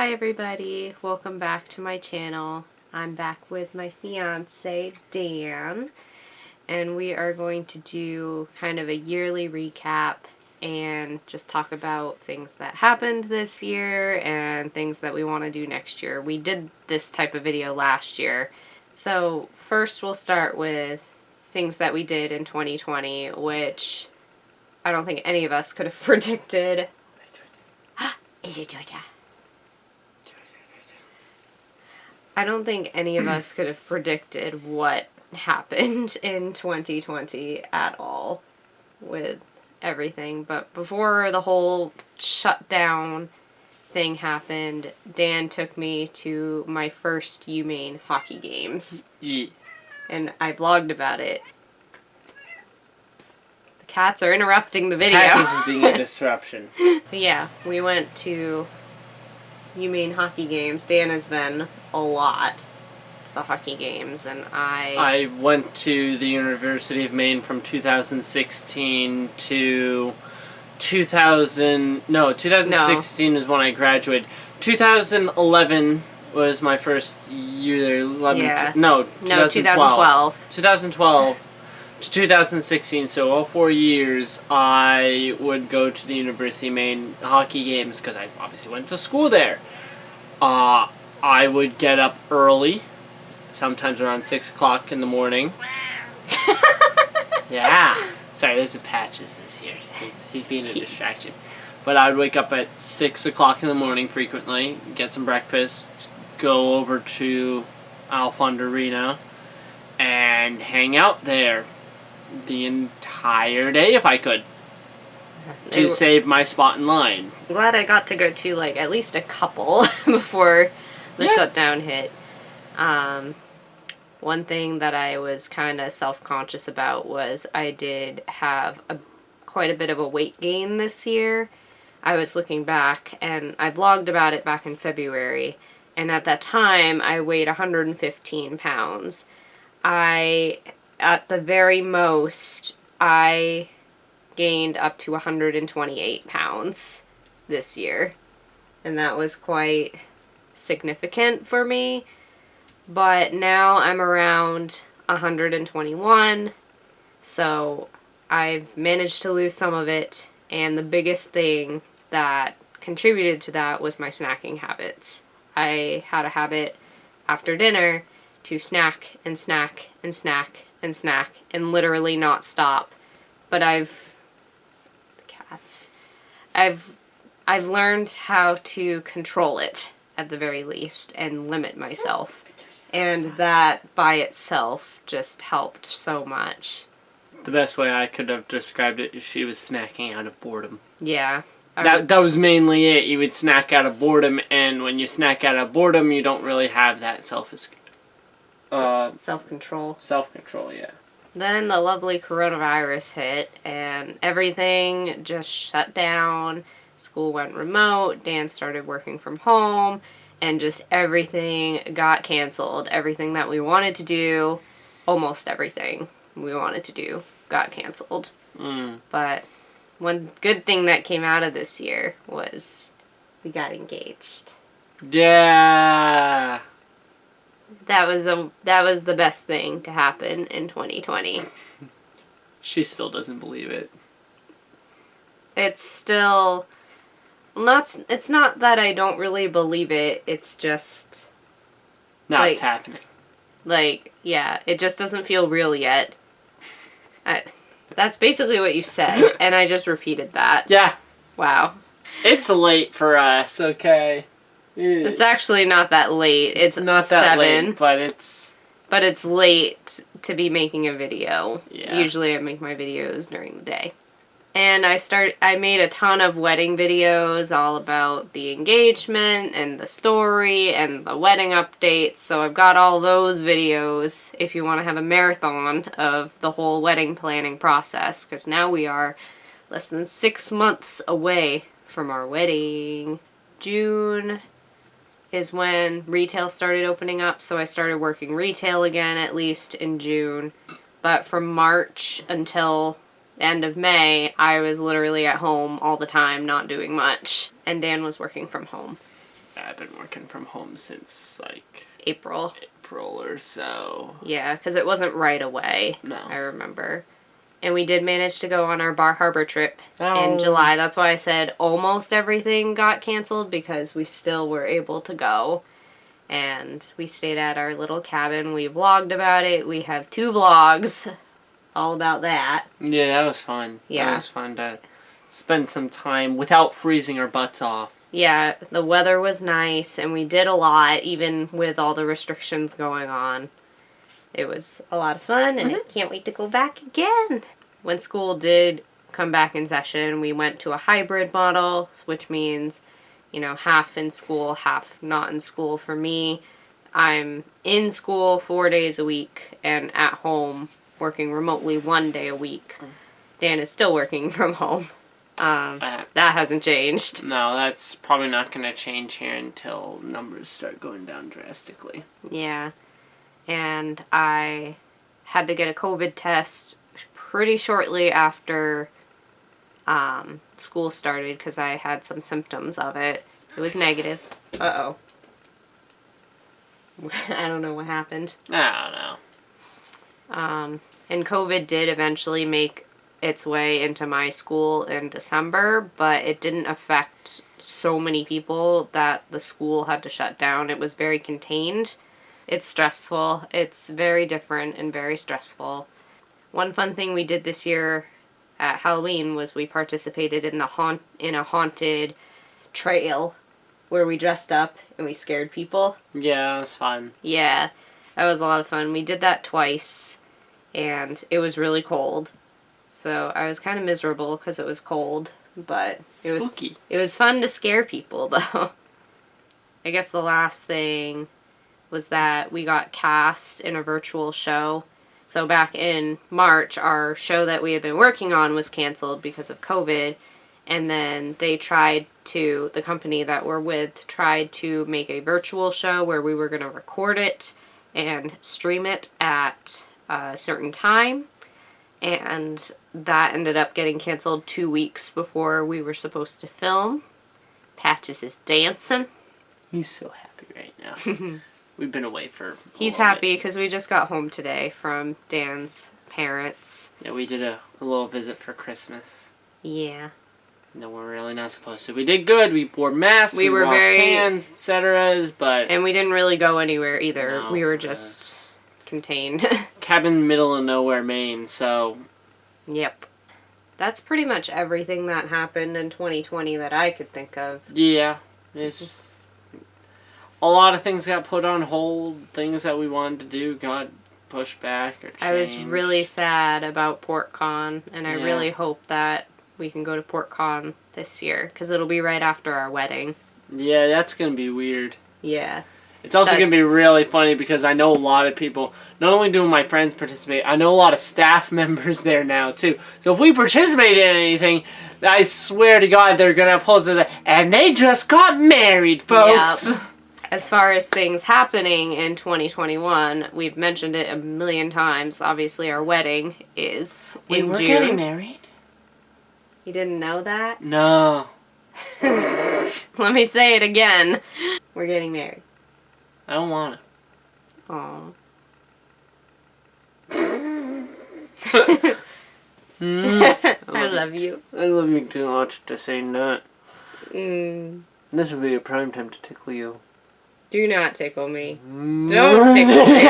Hi everybody, welcome back to my channel. I'm back with my fiance, Dan, and we are going to do kind of a yearly recap and just talk about things that happened this year and things that we want to do next year. We did this type of video last year. So first we'll start with things that we did in 2020, which I don't think any of us could have predicted. Is it Georgia? I don't think any of us could have predicted what happened in 2020 at all with everything. But before the whole shutdown thing happened, Dan took me to my first UMaine hockey games. Yeah. And I vlogged about it. The cats are interrupting the video. This is being a disruption. But yeah, we went to UMaine hockey games. Dan has been a lot to the hockey games, and I went to the University of Maine from 2016 to 2016 is when I graduated. 2011 was my first year. 2012. 2012 to 2016, so all 4 years I would go to the University of Maine hockey games because I obviously went to school there. I would get up early, sometimes around 6 o'clock in the morning. Yeah. Sorry, there's a Patches is here. He's being a distraction. But I would wake up at 6 o'clock in the morning frequently, get some breakfast, go over to Alfond Arena, and hang out there the entire day if I could, to save my spot in line. I'm glad I got to go to like at least a couple before the shutdown hit. One thing that I was kind of self-conscious about was I did have quite a bit of a weight gain this year. I was looking back, and I vlogged about it back in February, and at that time I weighed 115 pounds. At the very most, I gained up to 128 pounds this year, and that was quite significant for me. But now I'm around 121, so I've managed to lose some of it, and the biggest thing that contributed to that was my snacking habits. I had a habit after dinner to snack and snack and snack and snack and literally not stop. But I've learned how to control it at the very least and limit myself. And that by itself just helped so much. The best way I could have described it is she was snacking out of boredom. Yeah. That was mainly it. You would snack out of boredom, and when you snack out of boredom, you don't really have that self-control. Self-control, yeah. Then the lovely coronavirus hit, and everything just shut down. School went remote. Dan started working from home, and just everything got canceled. Everything that we wanted to do, almost everything we wanted to do, got canceled. But one good thing that came out of this year was we got engaged. Yeah. That was the best thing to happen in 2020. She still doesn't believe it. It's still it's not that I don't really believe it. It's just it's happening. Like, yeah, it just doesn't feel real yet. That's basically what you said, and I just repeated that. Yeah. Wow. It's late for us, okay? It's actually not that late. It's not that 7, late, but it's late to be making a video. Yeah. Usually I make my videos during the day. And I made a ton of wedding videos all about the engagement and the story and the wedding updates. So I've got all those videos if you want to have a marathon of the whole wedding planning process, because now we are less than 6 months away from our wedding. June is when retail started opening up, so I started working retail again, at least in June. But from March until end of May, I was literally at home all the time, not doing much. And Dan was working from home. I've been working from home since like April. April or so. Yeah, because it wasn't right away. No. I remember. And we did manage to go on our Bar Harbor trip Oh. in July. That's why I said almost everything got canceled, because we still were able to go. And we stayed at our little cabin. We vlogged about it. We have 2 vlogs all about that. Yeah, that was fun. Yeah. That was fun to spend some time without freezing our butts off. Yeah, the weather was nice, and we did a lot, even with all the restrictions going on. It was a lot of fun, and I can't wait to go back again. When school did come back in session, we went to a hybrid model, which means, half in school, half not in school. For me, I'm in school 4 days a week and at home working remotely 1 day a week. Dan is still working from home. That hasn't changed. No, that's probably not going to change here until numbers start going down drastically. Yeah. And I had to get a COVID test pretty shortly after school started because I had some symptoms of it. It was negative. Uh-oh. I don't know what happened. I don't know. And COVID did eventually make its way into my school in December, but it didn't affect so many people that the school had to shut down. It was very contained. It's stressful. It's very different and very stressful. One fun thing we did this year at Halloween was we participated in a haunted trail where we dressed up and we scared people. Yeah, it was fun. Yeah, that was a lot of fun. We did that twice, and it was really cold. So I was kind of miserable because it was cold, but Spooky. It was fun to scare people, though. I guess the last thing was that we got cast in a virtual show. So back in March, our show that we had been working on was canceled because of COVID, and then the company that we're with tried to make a virtual show where we were going to record it and stream it at a certain time. And that ended up getting canceled 2 weeks before we were supposed to film. Patches is dancing. He's so happy right now. We've been away for He's happy because we just got home today from Dan's parents. Yeah, we did a little visit for Christmas. Yeah. No, we're really not supposed to. We did good. We wore masks, we washed hands, etc. But and we didn't really go anywhere either. No, we were just contained. Cabin middle of nowhere, Maine, so... Yep. That's pretty much everything that happened in 2020 that I could think of. Yeah. It's... A lot of things got put on hold. Things that we wanted to do got pushed back or changed. I was really sad about PortCon, and I really hope that we can go to PortCon this year, because it'll be right after our wedding. Yeah, that's going to be weird. Yeah. It's also going to be really funny because I know a lot of people, not only do my friends participate, I know a lot of staff members there now too. So if we participate in anything, I swear to God they're going to post it, and they just got married, folks. Yep. As far as things happening in 2021, we've mentioned it a million times. Obviously, our wedding is in we're June. Getting married? You didn't know that? No. Let me say it again. We're getting married. I don't want to. Aww. I love you. I love you too much to say that. This would be a prime time to tickle you. Do not tickle me. Don't tickle me.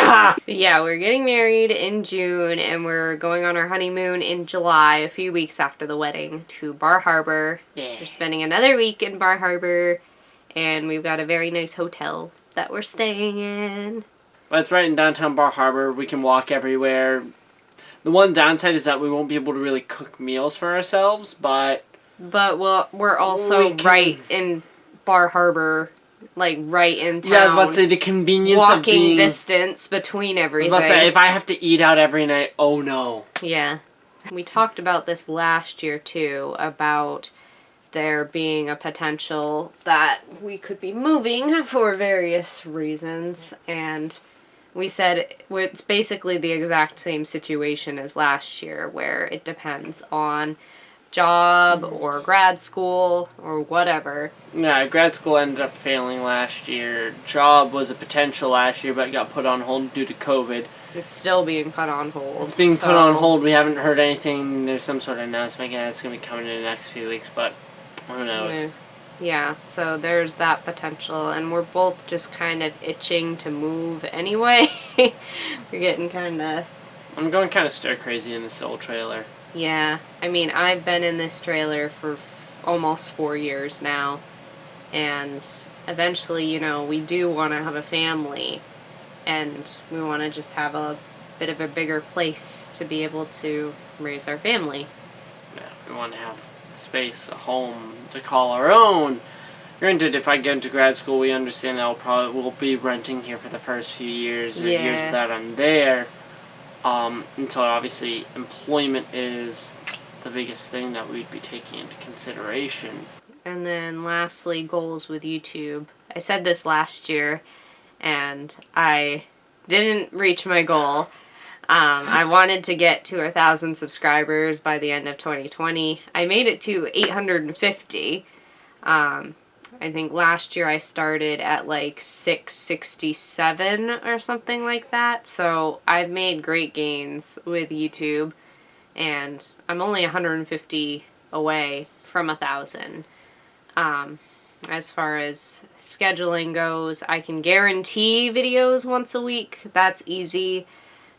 Yeah, we're getting married in June, and we're going on our honeymoon in July, a few weeks after the wedding, to Bar Harbor. Yeah. We're spending another week in Bar Harbor, and we've got a very nice hotel that we're staying in. But it's right in downtown Bar Harbor. We can walk everywhere. The one downside is that we won't be able to really cook meals for ourselves, but we're also right in Bar Harbor, like right in town. Yeah, I was about to say the convenience of being... Walking distance between everything. I was about to say, if I have to eat out every night, oh no. Yeah. We talked about this last year too, about there being a potential that we could be moving for various reasons, and we said it's basically the exact same situation as last year, where it depends on job or grad school or whatever. Yeah, grad school ended up failing last year. Job was a potential last year, but got put on hold due to COVID. It's still being put on hold. It's being put on hold. We haven't heard anything. There's some sort of announcement. Yeah, it's going to be coming in the next few weeks, but who knows? Yeah, so there's that potential, and we're both just kind of itching to move anyway. We're getting kind of... I'm going kind of stir crazy in this old trailer. Yeah, I mean, I've been in this trailer for almost 4 years now, and eventually, you know, we do want to have a family, and we want to just have a bit of a bigger place to be able to raise our family. Yeah, we want to have space, a home to call our own. Granted, if I get into grad school, we understand that we'll be renting here for the first few years, or years that I'm there. Until obviously employment is the biggest thing that we'd be taking into consideration. And then lastly, goals with YouTube. I said this last year, and I didn't reach my goal. I wanted to get to 1,000 subscribers by the end of 2020. I made it to 850. I think last year I started at like 667 or something like that. So I've made great gains with YouTube, and I'm only 150 away from 1,000. As far as scheduling goes, I can guarantee videos once a week. That's easy.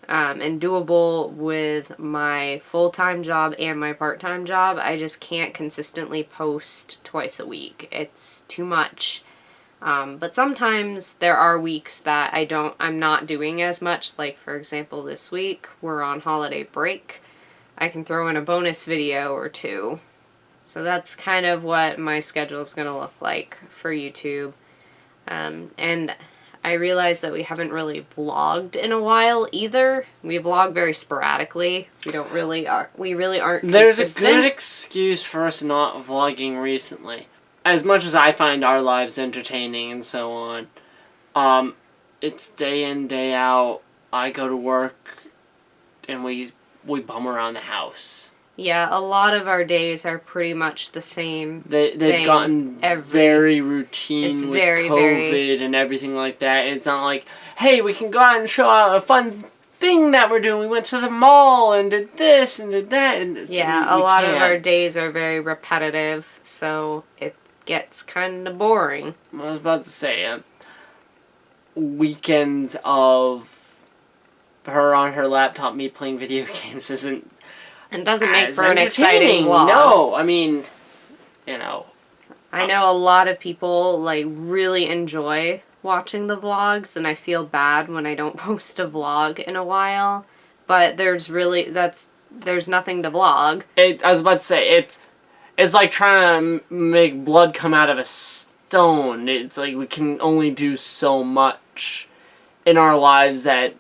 And doable with my full-time job and my part-time job. I just can't consistently post twice a week. It's too much. But sometimes there are weeks that I'm not doing as much. Like, for example, this week, we're on holiday break. I can throw in a bonus video or two. So that's kind of what my schedule is going to look like for YouTube. And I realized that we haven't really vlogged in a while either. We vlog very sporadically. We really aren't consistent. There's a good excuse for us not vlogging recently. As much as I find our lives entertaining and so on, it's day in, day out. I go to work and we bum around the house. Yeah, a lot of our days are pretty much the same. They've gotten very routine with COVID and everything like that. It's not like, hey, we can go out and show out a fun thing that we're doing. We went to the mall and did this and did that. And yeah, a lot of our days are very repetitive, so it gets kind of boring. I was about to say, weekends of her on her laptop, me playing video games isn't... And doesn't make for an exciting vlog. No, I mean, you know. I know a lot of people, like, really enjoy watching the vlogs, and I feel bad when I don't post a vlog in a while. But there's nothing to vlog. I was about to say, it's like trying to make blood come out of a stone. It's like we can only do so much in our lives that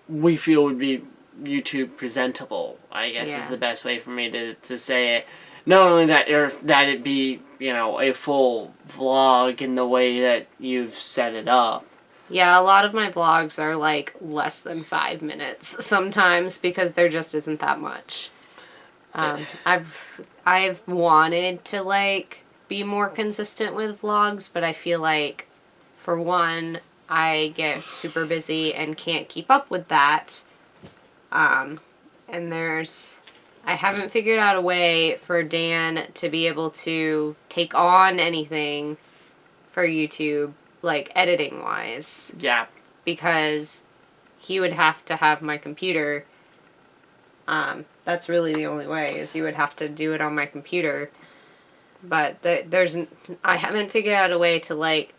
we feel would be YouTube presentable, I guess is the best way for me to say it. Not only that it be, you know, a full vlog in the way that you've set it up. Yeah, a lot of my vlogs are like less than 5 minutes sometimes because there just isn't that much. I've wanted to like be more consistent with vlogs, but I feel like for one, I get super busy and can't keep up with that. And I haven't figured out a way for Dan to be able to take on anything for YouTube, like editing wise. Yeah. Because he would have to have my computer. That's really the only way, is you would have to do it on my computer. But I haven't figured out a way to like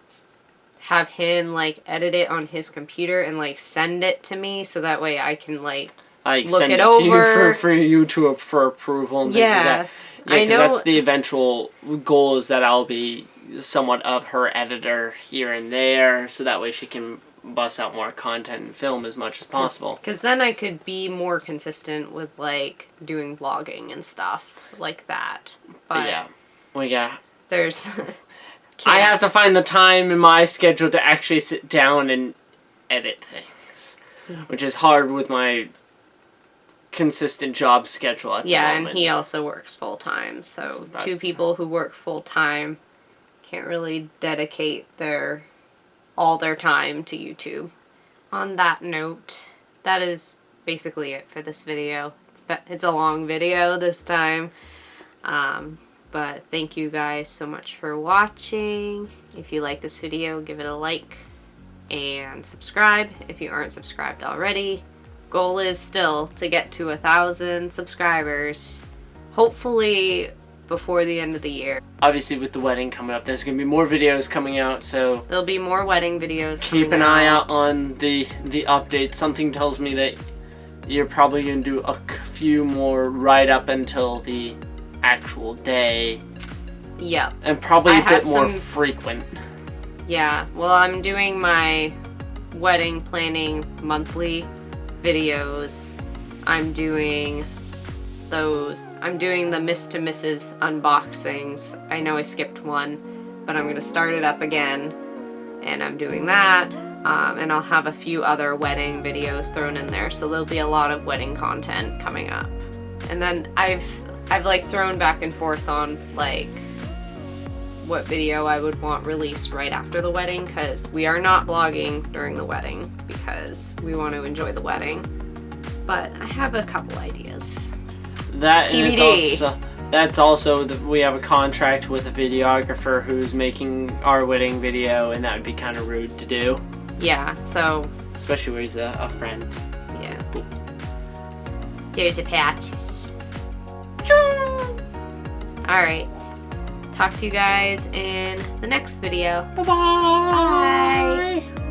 have him like edit it on his computer and like send it to me so that way I can like look send it to over for you for approval and things like that. Yeah, I know that's the eventual goal, is that I'll be somewhat of her editor here and there, so that way she can bust out more content and film as much as possible. Because then I could be more consistent with like doing vlogging and stuff like that. But yeah, well, yeah. There's. I have to find the time in my schedule to actually sit down and edit things, which is hard with my consistent job schedule at the moment. And he also works full time. So two That's people who work full time can't really dedicate all their time to YouTube. On that note, that is basically it for this video. It's a long video this time. But thank you guys so much for watching. If you like this video, give it a like and subscribe if you aren't subscribed already. Goal is still to get to 1,000 subscribers, hopefully before the end of the year. Obviously with the wedding coming up, there's going to be more videos coming out, so there'll be more wedding videos keep an eye out on the updates. Something tells me that you're probably going to do a few more right up until the actual day. Yep. And probably a bit more frequent. Yeah, well, I'm doing my wedding planning monthly videos. I'm doing the Miss to Mrs. unboxings. I know I skipped one, but I'm going to start it up again, and I'm doing that. And I'll have a few other wedding videos thrown in there, so there'll be a lot of wedding content coming up. And then I've like thrown back and forth on like what video I would want released right after the wedding, because we are not vlogging during the wedding because we want to enjoy the wedding. But I have a couple ideas. That TBD. And that's also we have a contract with a videographer who's making our wedding video, and that would be kind of rude to do. Yeah, so especially where he's a friend. Yeah. Ooh. There's a patches. Alright. Talk to you guys in the next video. Bye-bye. Bye.